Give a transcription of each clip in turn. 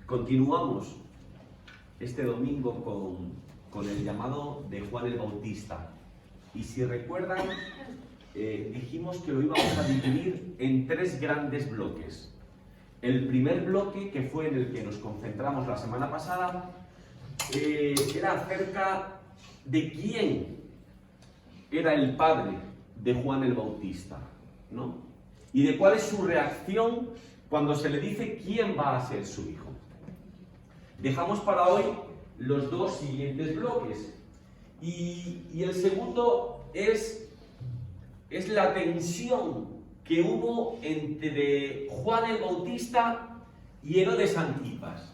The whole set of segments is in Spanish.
Continuamos este domingo con el llamado de Juan el Bautista. Y si recuerdan, dijimos que lo íbamos a dividir en tres grandes bloques. El primer bloque, que fue en el que nos concentramos la semana pasada, era acerca de quién era el padre de Juan el Bautista, ¿no? Y de cuál es su reacción cuando se le dice quién va a ser su hijo. Dejamos para hoy los dos siguientes bloques. Y el segundo es la tensión que hubo entre Juan el Bautista y Herodes Antipas.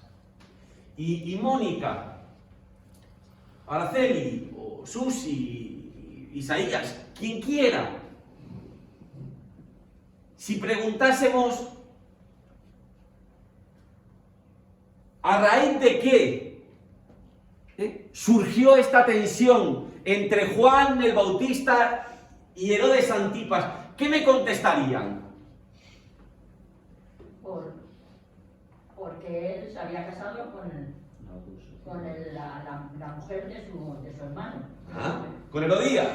Y Mónica, Araceli, o Susi, Isaías, quien quiera, si preguntásemos a raíz de qué surgió esta tensión entre Juan el Bautista y Herodes Antipas, ¿qué me contestarían? Porque él se había casado con la mujer de su hermano. ¿Ah? ¿Con Herodías?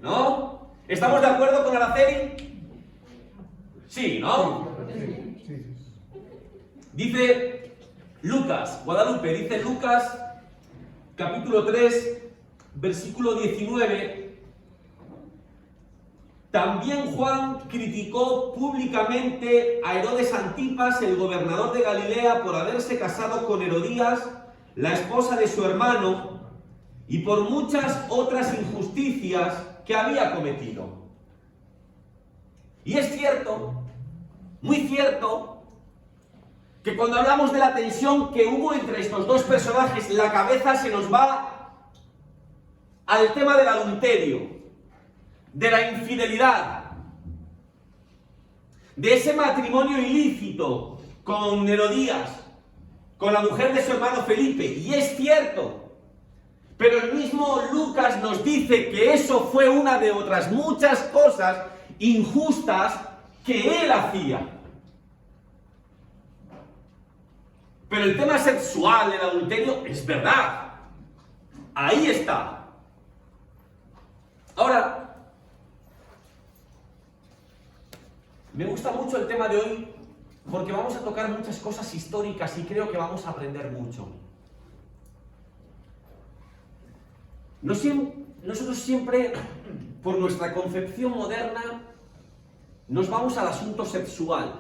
¿No? ¿Estamos de acuerdo con Araceli? Sí, ¿no? Sí. Dice Lucas, Guadalupe, dice Lucas, capítulo 3, versículo 19. También Juan criticó públicamente a Herodes Antipas, el gobernador de Galilea, por haberse casado con Herodías, la esposa de su hermano, y por muchas otras injusticias que había cometido. Y es cierto, muy cierto, que cuando hablamos de la tensión que hubo entre estos dos personajes, la cabeza se nos va al tema del adulterio, de la infidelidad, de ese matrimonio ilícito con Herodías, con la mujer de su hermano Felipe. Y es cierto, pero el mismo Lucas nos dice que eso fue una de otras muchas cosas injustas que él hacía. Pero el tema sexual, el adulterio, es verdad. Ahí está. Ahora, me gusta mucho el tema de hoy porque vamos a tocar muchas cosas históricas y creo que vamos a aprender mucho. Nosotros siempre, por nuestra concepción moderna, nos vamos al asunto sexual,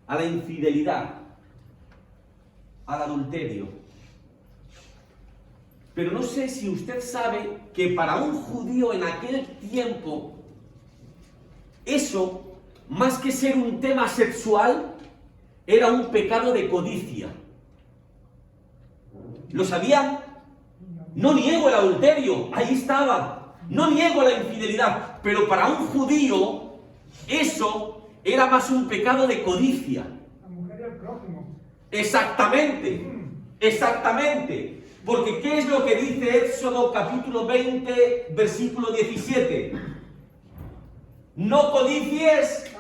a la infidelidad, al adulterio. Pero no sé si usted sabe que para un judío en aquel tiempo, eso, más que ser un tema sexual, era un pecado de codicia. ¿Lo sabían? No niego el adulterio, ahí estaba. No niego la infidelidad, pero para un judío, eso era más un pecado de codicia. La mujer y el prójimo. Exactamente. Porque ¿qué es lo que dice Éxodo capítulo 20, versículo 17? No codicies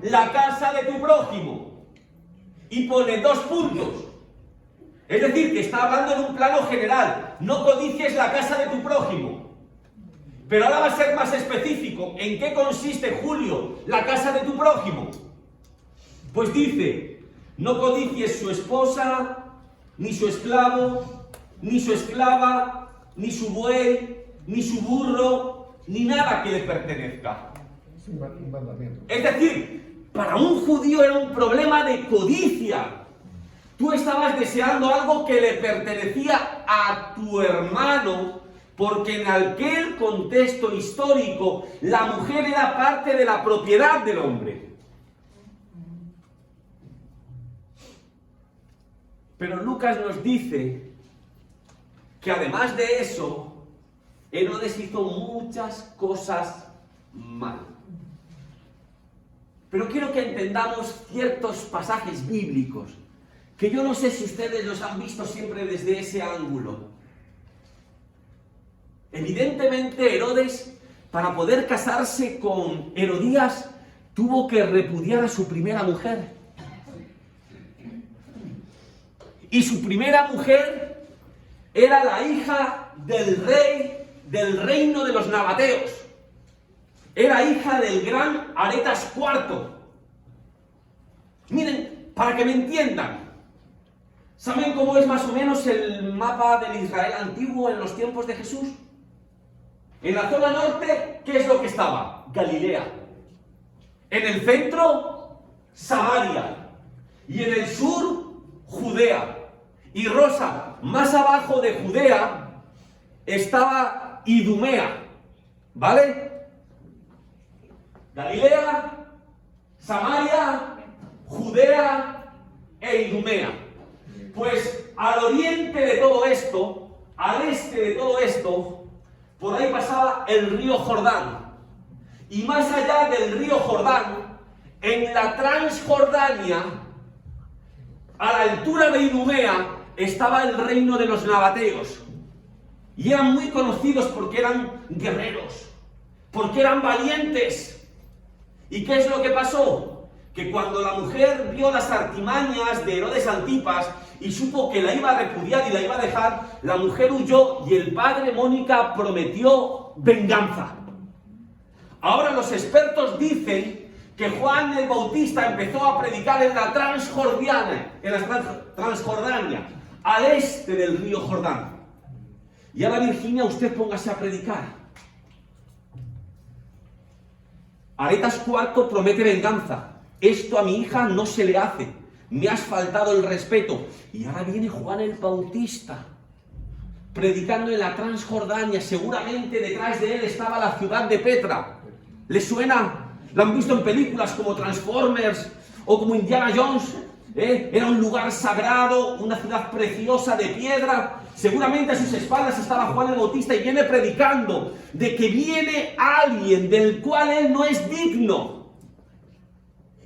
la casa de tu prójimo. Y pone 2 puntos. Es decir, que está hablando en un plano general. No codicies la casa de tu prójimo. Pero ahora va a ser más específico. ¿En qué consiste, Julio, la casa de tu prójimo? Pues dice, no codicies su esposa, ni su esclavo, ni su esclava, ni su buey, ni su burro, ni nada que le pertenezca. Es un mandamiento. Es decir, para un judío era un problema de codicia. Tú estabas deseando algo que le pertenecía a tu hermano, porque en aquel contexto histórico la mujer era parte de la propiedad del hombre. Pero Lucas nos dice que además de eso, Herodes hizo muchas cosas mal. Pero quiero que entendamos ciertos pasajes bíblicos, que yo no sé si ustedes los han visto siempre desde ese ángulo. Evidentemente Herodes, para poder casarse con Herodías, tuvo que repudiar a su primera mujer. Y su primera mujer era la hija del rey del reino de los nabateos. Era hija del gran Aretas IV. Miren, para que me entiendan, ¿saben cómo es más o menos el mapa del Israel antiguo en los tiempos de Jesús? En la zona norte, ¿qué es lo que estaba? Galilea. En el centro, Samaria. Y en el sur, Judea. Y Rosa, más abajo de Judea, estaba Idumea. ¿Vale? Galilea, Samaria, Judea e Idumea. Pues al oriente de todo esto, al este de todo esto, por ahí pasaba el río Jordán. Y más allá del río Jordán, en la Transjordania, a la altura de Idumea, estaba el reino de los nabateos. Y eran muy conocidos porque eran guerreros, porque eran valientes. ¿Y qué es lo que pasó? Que cuando la mujer vio las artimañas de Herodes Antipas y supo que la iba a repudiar y la iba a dejar, la mujer huyó y el padre Mónica prometió venganza. Ahora los expertos dicen que Juan el Bautista empezó a predicar en la Transjordania, al este del río Jordán. Y ahora, Virginia, usted póngase a predicar. Aretas IV promete venganza. Esto a mi hija no se le hace. Me has faltado el respeto. Y ahora viene Juan el Bautista, predicando en la Transjordania. Seguramente detrás de él estaba la ciudad de Petra. ¿Le suena? ¿La han visto en películas como Transformers o como Indiana Jones? Era un lugar sagrado, una ciudad preciosa de piedra. Seguramente a sus espaldas estaba Juan el Bautista y viene predicando de que viene alguien del cual él no es digno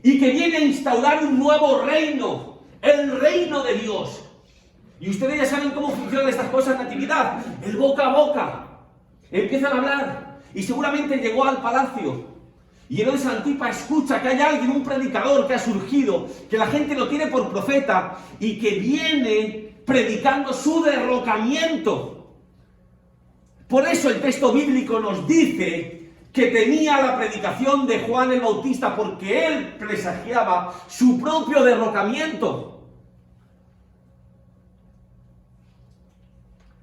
y que viene a instaurar un nuevo reino, el reino de Dios. Y ustedes ya saben cómo funcionan estas cosas en Natividad, el boca a boca. Empiezan a hablar y seguramente llegó al palacio. Y Herodes Antipas escucha que hay alguien, un predicador que ha surgido, que la gente lo tiene por profeta y que viene predicando su derrocamiento. Por eso el texto bíblico nos dice que temía la predicación de Juan el Bautista porque él presagiaba su propio derrocamiento.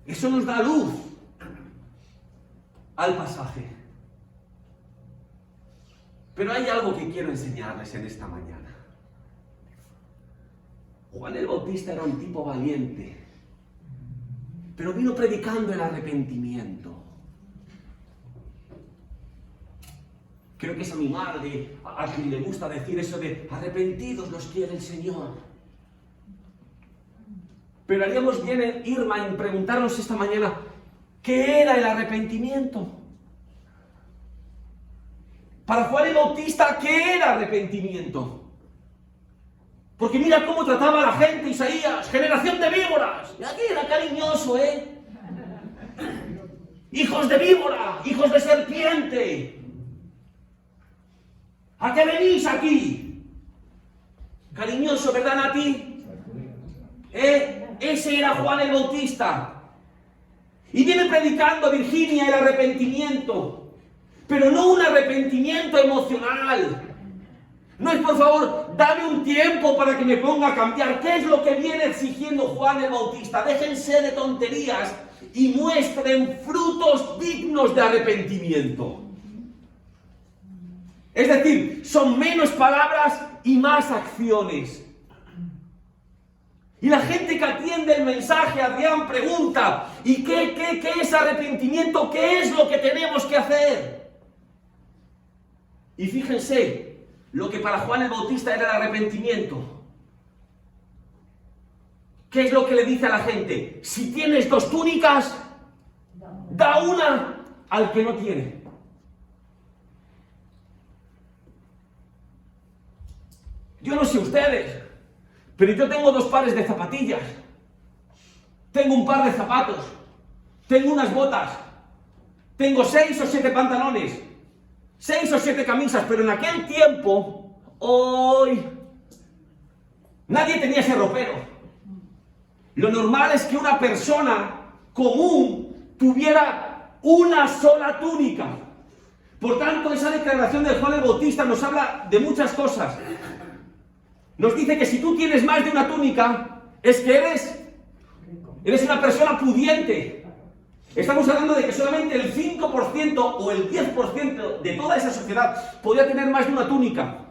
Eso nos da luz al pasaje. Pero hay algo que quiero enseñarles en esta mañana. Juan el Bautista era un tipo valiente, pero vino predicando el arrepentimiento. Creo que es a mi madre a quien le gusta decir eso de arrepentidos los quiere el Señor. Pero haríamos bien, Irma, en preguntarnos esta mañana, ¿qué era el arrepentimiento? Para Juan el Bautista, ¿qué era arrepentimiento? Porque mira cómo trataba a la gente Isaías, generación de víboras. Y aquí era cariñoso, hijos de víbora, hijos de serpiente. ¿A qué venís aquí? Cariñoso, ¿verdad, Nati? Ese era Juan el Bautista. Y viene predicando, Virginia, el arrepentimiento. Pero no un arrepentimiento emocional. No es, por favor, dame un tiempo para que me ponga a cambiar. ¿Qué es lo que viene exigiendo Juan el Bautista? Déjense de tonterías y muestren frutos dignos de arrepentimiento. Es decir, son menos palabras y más acciones. Y la gente que atiende el mensaje, Adrián, pregunta, ¿y qué es arrepentimiento? ¿Qué es lo que tenemos que hacer? Y fíjense, lo que para Juan el Bautista era el arrepentimiento. ¿Qué es lo que le dice a la gente? Si tienes 2 túnicas, da una al que no tiene. Yo no sé ustedes, pero yo tengo 2 pares de zapatillas. Tengo un par de zapatos. Tengo unas botas. Tengo 6 o 7 pantalones. 6 o 7 camisas, pero en aquel tiempo, hoy, nadie tenía ese ropero. Lo normal es que una persona común tuviera una sola túnica. Por tanto, esa declaración de Juan el Bautista nos habla de muchas cosas. Nos dice que si tú tienes más de una túnica, es que eres una persona pudiente. Estamos hablando de que solamente el 5% o el 10% de toda esa sociedad podía tener más de una túnica.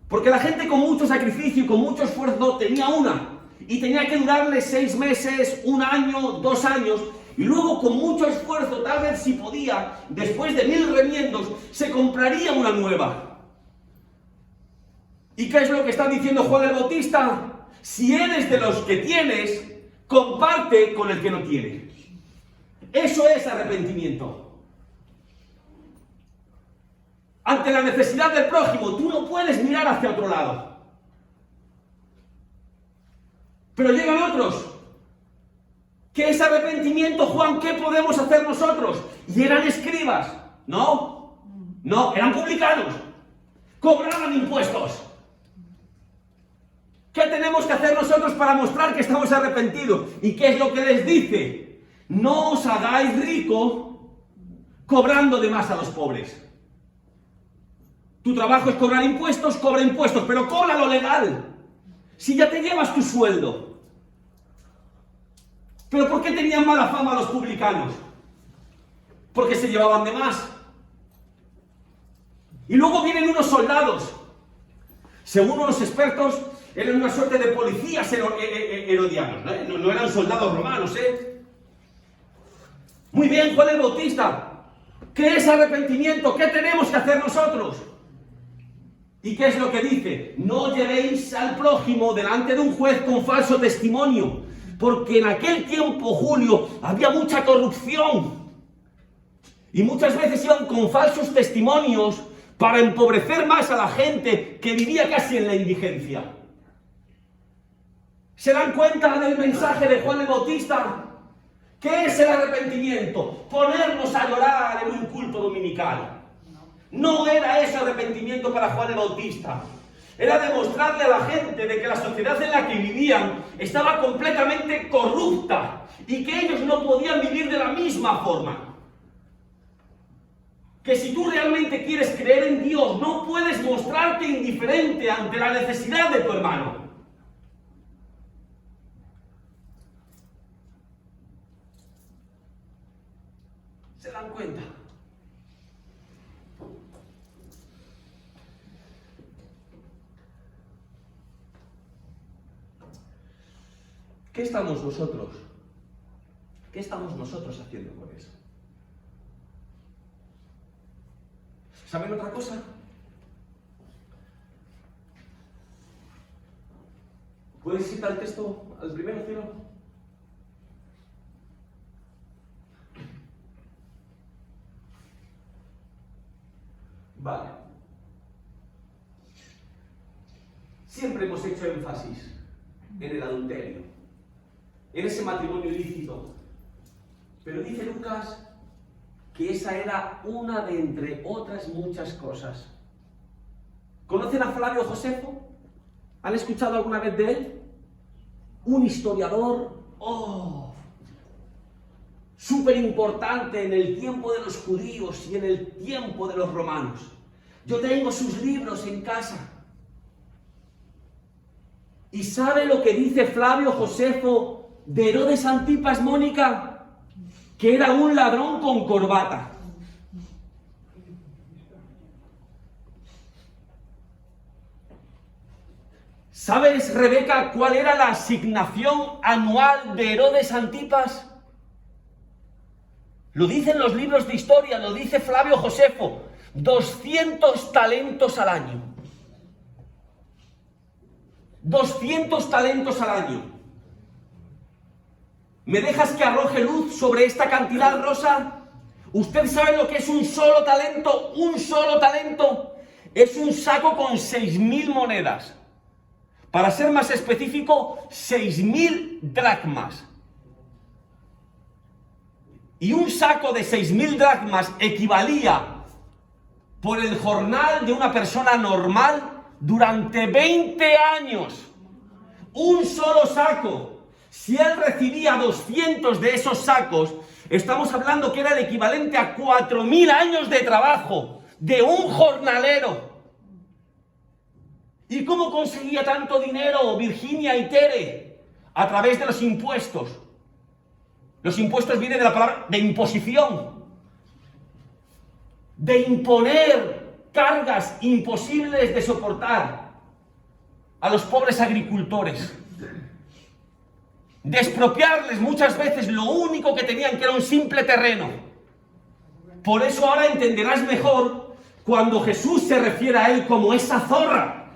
Porque la gente con mucho sacrificio y con mucho esfuerzo tenía una. Y tenía que durarle 6 meses, 1 año, 2 años. Y luego con mucho esfuerzo, tal vez si podía, después de 1000 remiendos, se compraría una nueva. ¿Y qué es lo que está diciendo Juan el Bautista? Si eres de los que tienes, comparte con el que no tiene. Eso es arrepentimiento. Ante la necesidad del prójimo, tú no puedes mirar hacia otro lado. Pero llegan otros. ¿Qué es arrepentimiento, Juan? ¿Qué podemos hacer nosotros? Y eran escribas. No, eran publicanos. Cobraban impuestos. ¿Qué tenemos que hacer nosotros para mostrar que estamos arrepentidos? ¿Y qué es lo que les dice? No os hagáis rico cobrando de más a los pobres. Tu trabajo es cobrar impuestos, cobra impuestos, pero cobra lo legal. Si ya te llevas tu sueldo. ¿Pero por qué tenían mala fama los publicanos? Porque se llevaban de más. Y luego vienen unos soldados. Según unos expertos, eran una suerte de policías herodianos, ¿no? No eran soldados romanos, Muy bien, Juan el Bautista. ¿Qué es arrepentimiento? ¿Qué tenemos que hacer nosotros? ¿Y qué es lo que dice? No llevéis al prójimo delante de un juez con falso testimonio, porque en aquel tiempo, Julio, había mucha corrupción. Y muchas veces iban con falsos testimonios para empobrecer más a la gente que vivía casi en la indigencia. ¿Se dan cuenta del mensaje de Juan el Bautista? ¿Qué es el arrepentimiento? Ponernos a llorar en un culto dominical. No era eso arrepentimiento para Juan el Bautista. Era demostrarle a la gente de que la sociedad en la que vivían estaba completamente corrupta y que ellos no podían vivir de la misma forma. Que si tú realmente quieres creer en Dios, no puedes mostrarte indiferente ante la necesidad de tu hermano. ¿Se dan cuenta? ¿Qué estamos nosotros haciendo con eso? ¿Saben otra cosa? ¿Puedes citar el texto al primero, cielo? Vale. Siempre hemos hecho énfasis en el adulterio, en ese matrimonio ilícito. Pero dice Lucas que esa era una de entre otras muchas cosas. ¿Conocen a Flavio Josefo? ¿Han escuchado alguna vez de él? Un historiador, súper importante en el tiempo de los judíos y en el tiempo de los romanos. Yo tengo sus libros en casa. ¿Y sabe lo que dice Flavio Josefo de Herodes Antipas, Mónica? Que era un ladrón con corbata. ¿Sabes, Rebeca, cuál era la asignación anual de Herodes Antipas? Lo dicen los libros de historia, lo dice Flavio Josefo. 200 talentos al año. 200 talentos al año. ¿Me dejas que arroje luz sobre esta cantidad, Rosa? ¿Usted sabe lo que es un solo talento? Un solo talento es un saco con 6.000 monedas. Para ser más específico, 6.000 dracmas. Y un saco de 6.000 dracmas equivalía, por el jornal de una persona normal durante 20 años. Un solo saco. Si él recibía 200 de esos sacos, estamos hablando que era el equivalente a 4.000 años de trabajo de un jornalero. ¿Y cómo conseguía tanto dinero Virginia y Tere? A través de los impuestos. Los impuestos vienen de la palabra de imposición. De imponer cargas imposibles de soportar a los pobres agricultores. De expropiarles muchas veces lo único que tenían, que era un simple terreno. Por eso ahora entenderás mejor cuando Jesús se refiere a él como esa zorra.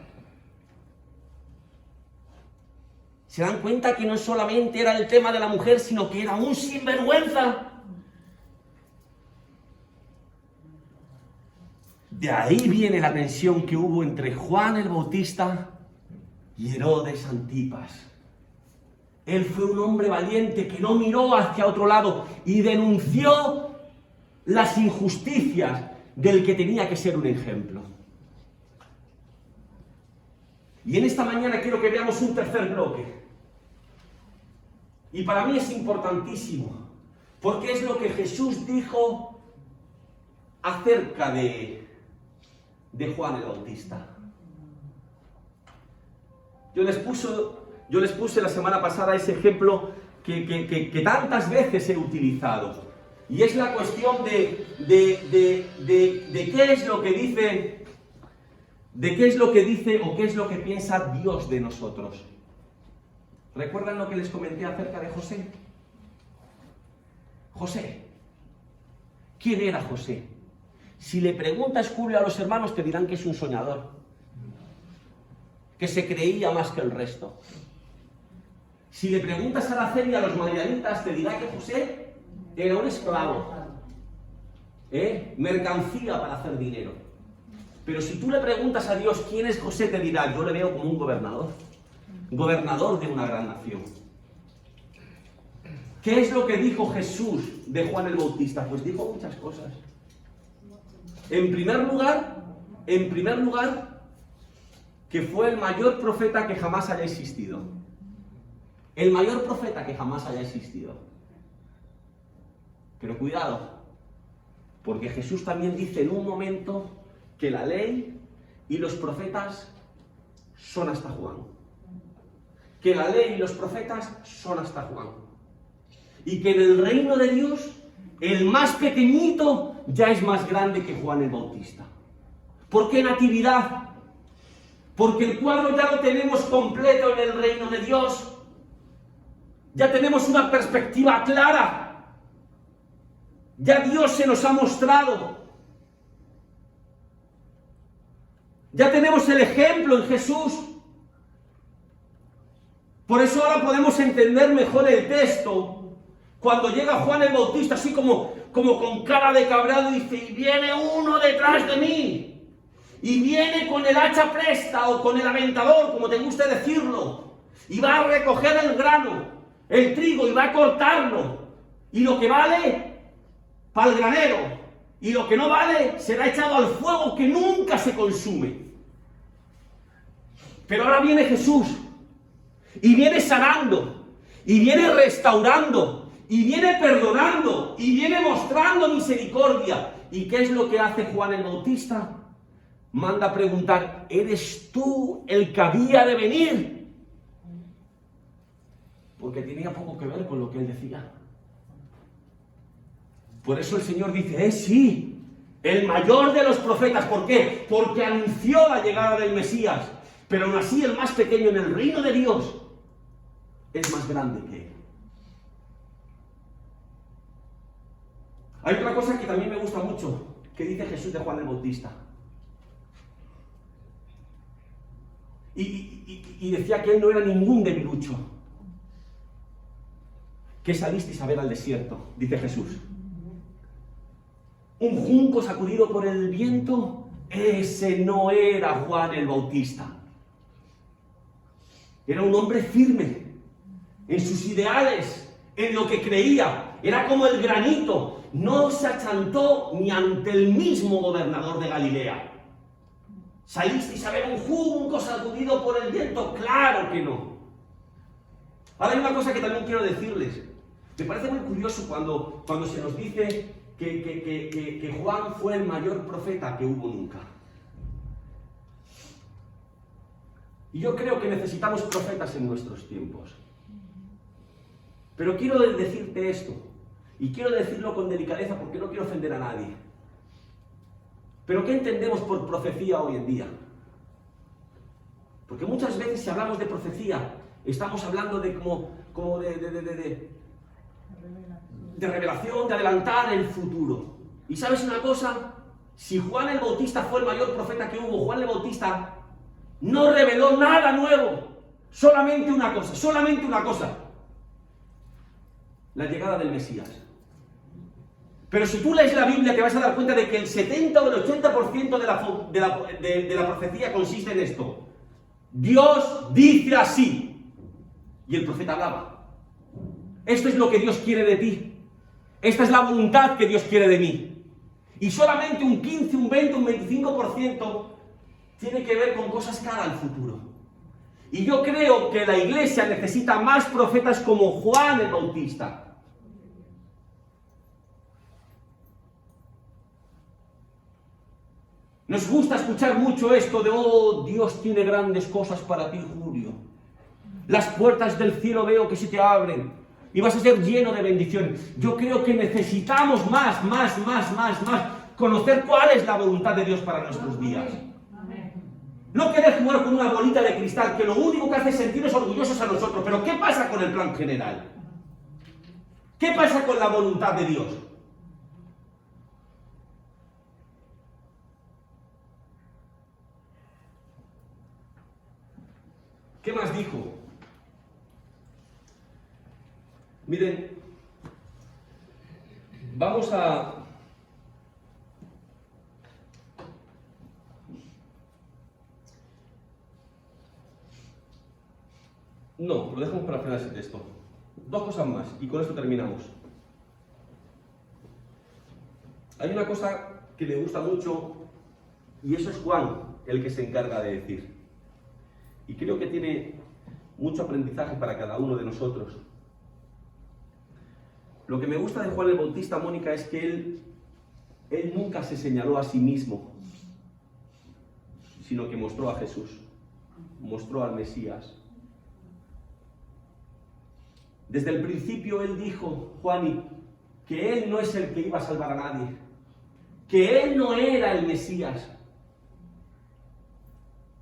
¿Se dan cuenta que no solamente era el tema de la mujer, sino que era un sinvergüenza? De ahí viene la tensión que hubo entre Juan el Bautista y Herodes Antipas. Él fue un hombre valiente que no miró hacia otro lado y denunció las injusticias del que tenía que ser un ejemplo. Y en esta mañana quiero que veamos un tercer bloque. Y para mí es importantísimo, porque es lo que Jesús dijo acerca de Juan el Bautista. Yo les puse la semana pasada ese ejemplo que tantas veces he utilizado. Y es la cuestión de qué es lo que dice, de qué es lo que dice o qué es lo que piensa Dios de nosotros. ¿Recuerdan lo que les comenté acerca de José? José. ¿Quién era José? Si le preguntas, Julio, a los hermanos, te dirán que es un soñador, que se creía más que el resto. Si le preguntas a Araceli, a los madianitas, te dirá que José era un esclavo, mercancía para hacer dinero. Pero si tú le preguntas a Dios quién es José, te dirá, yo le veo como un gobernador de una gran nación. ¿Qué es lo que dijo Jesús de Juan el Bautista? Pues dijo muchas cosas. En primer lugar, que fue el mayor profeta que jamás haya existido. El mayor profeta que jamás haya existido. Pero cuidado, porque Jesús también dice en un momento que la ley y los profetas son hasta Juan. Que la ley y los profetas son hasta Juan. Y que en el reino de Dios, el más pequeñito ya es más grande que Juan el Bautista. ¿Por qué natividad? Porque el cuadro ya lo tenemos completo en el reino de Dios. Ya tenemos una perspectiva clara. Ya Dios se nos ha mostrado. Ya tenemos el ejemplo en Jesús. Por eso ahora podemos entender mejor el texto. Cuando llega Juan el Bautista así como con cara de cabreado, dice, y viene uno detrás de mí, y viene con el hacha presta o con el aventador, como te guste decirlo, y va a recoger el grano, el trigo, y va a cortarlo, y lo que vale, para el granero, y lo que no vale, será echado al fuego que nunca se consume. Pero ahora viene Jesús, y viene sanando, y viene restaurando, y viene perdonando, y viene mostrando misericordia. ¿Y qué es lo que hace Juan el Bautista? Manda a preguntar, ¿eres tú el que había de venir? Porque tenía poco que ver con lo que él decía. Por eso el Señor dice, sí, el mayor de los profetas. ¿Por qué? Porque anunció la llegada del Mesías. Pero aún así el más pequeño en el reino de Dios es más grande que él. Hay otra cosa que también me gusta mucho, que dice Jesús de Juan el Bautista. Y decía que él no era ningún debilucho. ¿Qué salisteis a ver al desierto? Dice Jesús. ¿Un junco sacudido por el viento? Ese no era Juan el Bautista. Era un hombre firme en sus ideales, en lo que creía. era como el granito, no se achantó ni ante el mismo gobernador de Galilea. ¿Salisteis a ver un junco sacudido por el viento? ¡Claro que no! Ahora hay una cosa que también quiero decirles. Me parece muy curioso cuando se nos dice que Juan fue el mayor profeta que hubo nunca. Y yo creo que necesitamos profetas en nuestros tiempos. Pero quiero decirte esto, y quiero decirlo con delicadeza porque no quiero ofender a nadie. ¿Pero qué entendemos por profecía hoy en día? Porque muchas veces si hablamos de profecía, estamos hablando de de revelación, de adelantar el futuro. ¿Y sabes una cosa? Si Juan el Bautista fue el mayor profeta que hubo, Juan el Bautista no reveló nada nuevo. Solamente una cosa. La llegada del Mesías. Pero si tú lees la Biblia te vas a dar cuenta de que el 70 o el 80% de la profecía consiste en esto. Dios dice así. Y el profeta hablaba. Esto es lo que Dios quiere de ti. Esta es la voluntad que Dios quiere de mí. Y solamente un 15, un 20, un 25% tiene que ver con cosas cara al futuro. Y yo creo que la iglesia necesita más profetas como Juan el Bautista. Nos gusta escuchar mucho esto de, oh, Dios tiene grandes cosas para ti, Julio. Las puertas del cielo veo que se te abren y vas a ser lleno de bendiciones. Yo creo que necesitamos más conocer cuál es la voluntad de Dios para nuestros días. No querer jugar con una bolita de cristal que lo único que hace es sentirnos orgullosos a nosotros. Pero ¿qué pasa con el plan general? ¿Qué pasa con la voluntad de Dios? ¿Qué más dijo? Miren, vamos a... No, lo dejamos para el final ese texto. Dos cosas más y con esto terminamos. Hay una cosa que me gusta mucho y eso es Juan el que se encarga de decir. Y creo que tiene mucho aprendizaje para cada uno de nosotros. Lo que me gusta de Juan el Bautista, Mónica, es que él nunca se señaló a sí mismo, sino que mostró a Jesús, mostró al Mesías. Desde el principio él dijo, Juani, que él no es el que iba a salvar a nadie, que él no era el Mesías,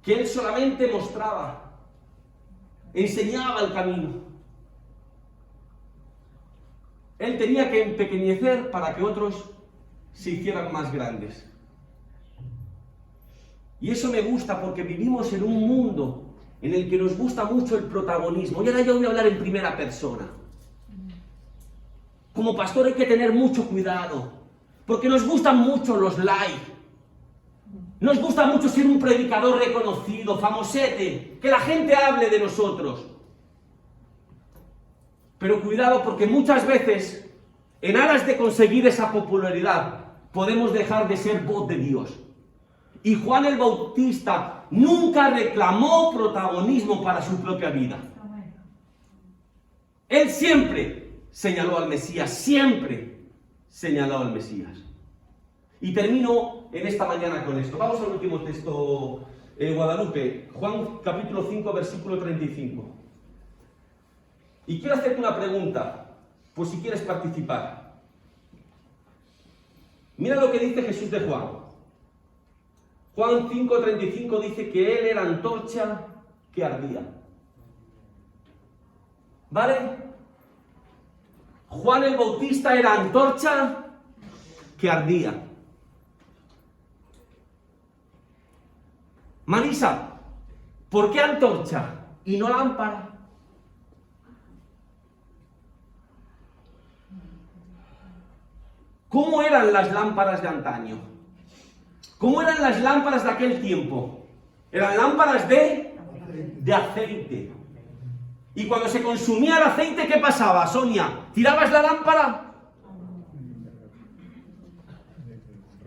que él solamente mostraba, enseñaba el camino. Él tenía que empequeñecer para que otros se hicieran más grandes. Y eso me gusta porque vivimos en un mundo en el que nos gusta mucho el protagonismo. Y ahora yo voy a hablar en primera persona. Como pastor hay que tener mucho cuidado, porque nos gustan mucho los likes. Nos gusta mucho ser un predicador reconocido, famosete, que la gente hable de nosotros. Pero cuidado porque muchas veces, en aras de conseguir esa popularidad, podemos dejar de ser voz de Dios. Y Juan el Bautista nunca reclamó protagonismo para su propia vida. Él siempre señaló al Mesías, siempre señaló al Mesías. Y termino en esta mañana con esto. Vamos al último texto, Guadalupe, Juan capítulo 5, versículo 35. Y quiero hacerte una pregunta, por si quieres participar. Mira lo que dice Jesús de Juan. Juan 5:35 dice que él era antorcha que ardía. ¿Vale? Juan el Bautista era antorcha que ardía. Marisa, ¿por qué antorcha y no lámpara? ¿Cómo eran las lámparas de antaño? ¿Cómo eran las lámparas de aquel tiempo? Eran lámparas de aceite. Y cuando se consumía el aceite, ¿qué pasaba, Sonia? ¿Tirabas la lámpara?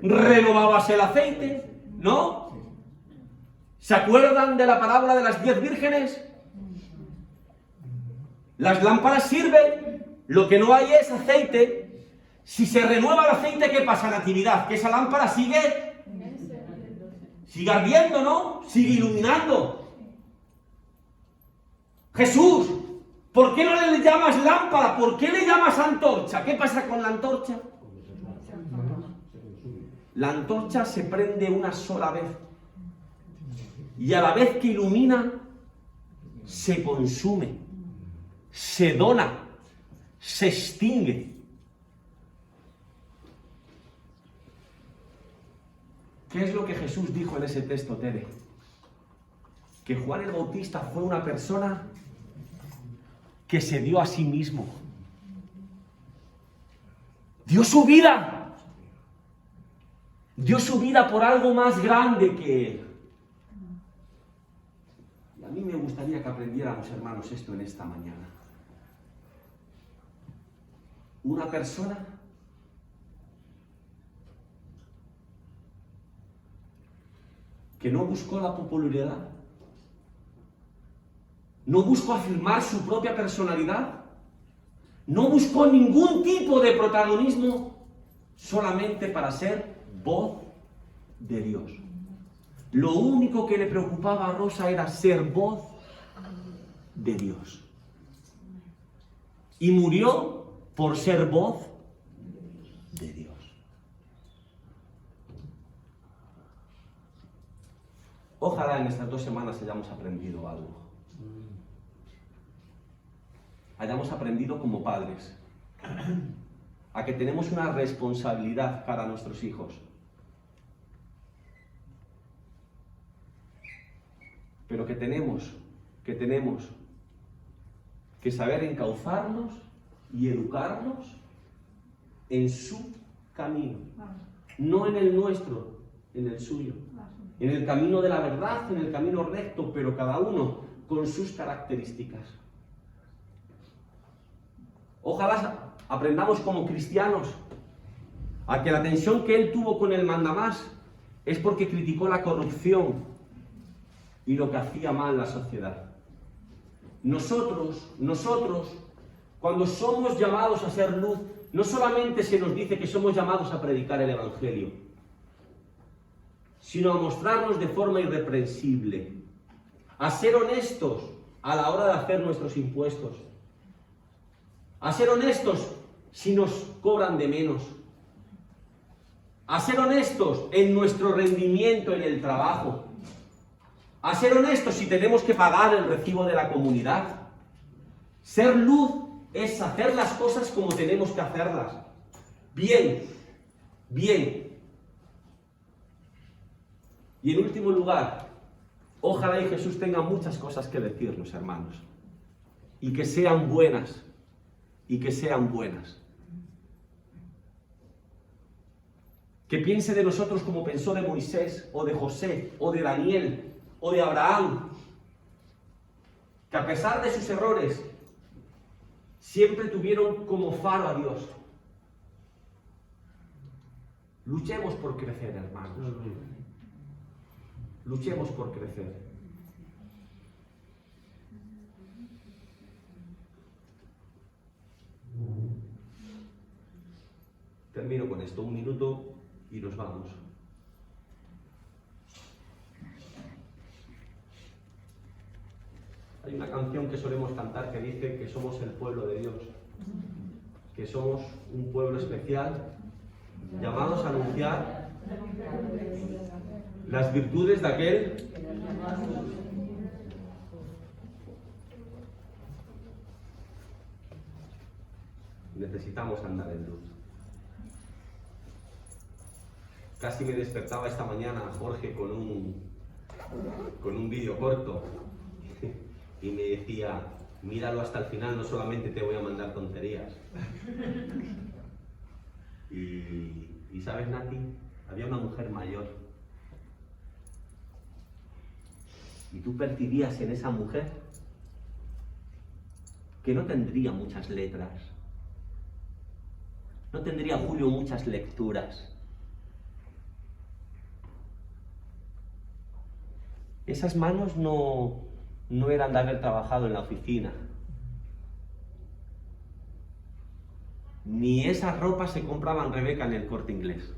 renovabas el aceite, ¿no? ¿Se acuerdan de la parábola de las 10 vírgenes? Las lámparas sirven, lo que no hay es aceite. Si se renueva el aceite, ¿qué pasa, Natividad? Que esa lámpara sigue ardiendo, ¿no? Sigue iluminando. Jesús, ¿por qué no le llamas lámpara? ¿Por qué le llamas antorcha? ¿Qué pasa con la antorcha? La antorcha se prende una sola vez. Y a la vez que ilumina, se consume, se dona, se extingue. ¿Qué es lo que Jesús dijo en ese texto, Tere? Que Juan el Bautista fue una persona que se dio a sí mismo. Dio su vida. Dio su vida por algo más grande que él. Y a mí me gustaría que aprendiéramos, hermanos, esto en esta mañana. Una persona que no buscó la popularidad, no buscó afirmar su propia personalidad, no buscó ningún tipo de protagonismo solamente para ser voz de Dios. Lo único que le preocupaba a Rosa era ser voz de Dios. Y murió por ser voz de Dios. Ojalá en estas 2 semanas hayamos aprendido algo. Hayamos aprendido como padres a que tenemos una responsabilidad para nuestros hijos. Pero que tenemos que saber encauzarlos y educarlos en su camino. No en el nuestro, en el suyo. En el camino de la verdad, en el camino recto, pero cada uno con sus características. Ojalá aprendamos como cristianos a que la tensión que él tuvo con el mandamás es porque criticó la corrupción y lo que hacía mal la sociedad. Nosotros, cuando somos llamados a ser luz, no solamente se nos dice que somos llamados a predicar el Evangelio, sino a mostrarnos de forma irreprensible, a ser honestos a la hora de hacer nuestros impuestos, a ser honestos si nos cobran de menos, a ser honestos en nuestro rendimiento en el trabajo, a ser honestos si tenemos que pagar el recibo de la comunidad. Ser luz es hacer las cosas como tenemos que hacerlas. Bien. Y en último lugar, ojalá y Jesús tenga muchas cosas que decirnos, hermanos, y que sean buenas, Que piense de nosotros como pensó de Moisés, o de José, o de Daniel, o de Abraham, que a pesar de sus errores, siempre tuvieron como faro a Dios. Luchemos por crecer, hermanos. Luchemos por crecer. Termino con esto, 1 minuto y nos vamos. Hay una canción que solemos cantar que dice que somos el pueblo de Dios, que somos un pueblo especial, llamados a anunciar las virtudes de aquel necesitamos andar en luz. Casi me despertaba esta mañana Jorge con un vídeo corto y me decía, míralo hasta el final, no solamente te voy a mandar tonterías. Y ¿sabes, Nati? Había una mujer mayor. Y tú percibías en esa mujer que no tendría muchas letras. No tendría, Julio, muchas lecturas. esas manos no eran de haber trabajado en la oficina. Ni esas ropas se compraban Rebeca en el Corte Inglés.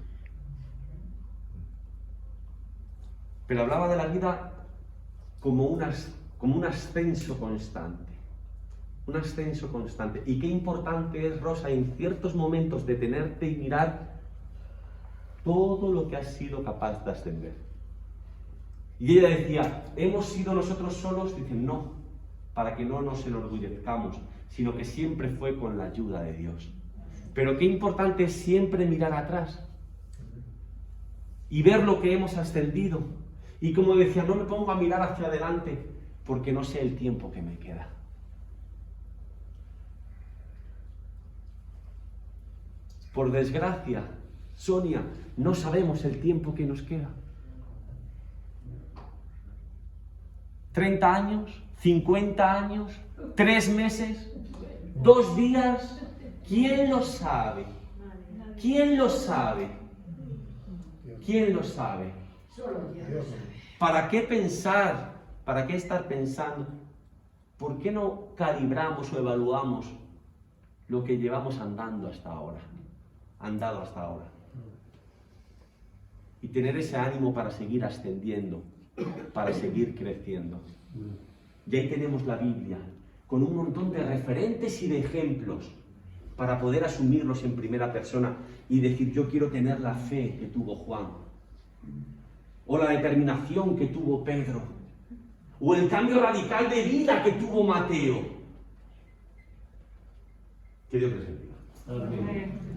Pero hablaba de la vida como un ascenso constante. Un ascenso constante. Y qué importante es, Rosa, en ciertos momentos detenerte y mirar todo lo que has sido capaz de ascender. Y ella decía, ¿hemos sido nosotros solos? Dicen, no, para que no nos enorgullezcamos, sino que siempre fue con la ayuda de Dios. Pero qué importante es siempre mirar atrás y ver lo que hemos ascendido. Y como decía, no me pongo a mirar hacia adelante porque no sé el tiempo que me queda. Por desgracia, Sonia, no sabemos el tiempo que nos queda. 30 años, 50 años, 3 meses, 2 días. ¿Quién lo sabe? ¿Quién lo sabe? ¿Quién lo sabe? Solo Dios. ¿Para qué pensar? ¿Para qué estar pensando? ¿Por qué no calibramos o evaluamos lo que llevamos andando hasta ahora? Andado hasta ahora. Y tener ese ánimo para seguir ascendiendo, para seguir creciendo. Y ahí tenemos la Biblia, con un montón de referentes y de ejemplos, para poder asumirlos en primera persona y decir, yo quiero tener la fe que tuvo Juan, o la determinación que tuvo Pedro, o el cambio radical de vida que tuvo Mateo. Que Dios les bendiga. Amén.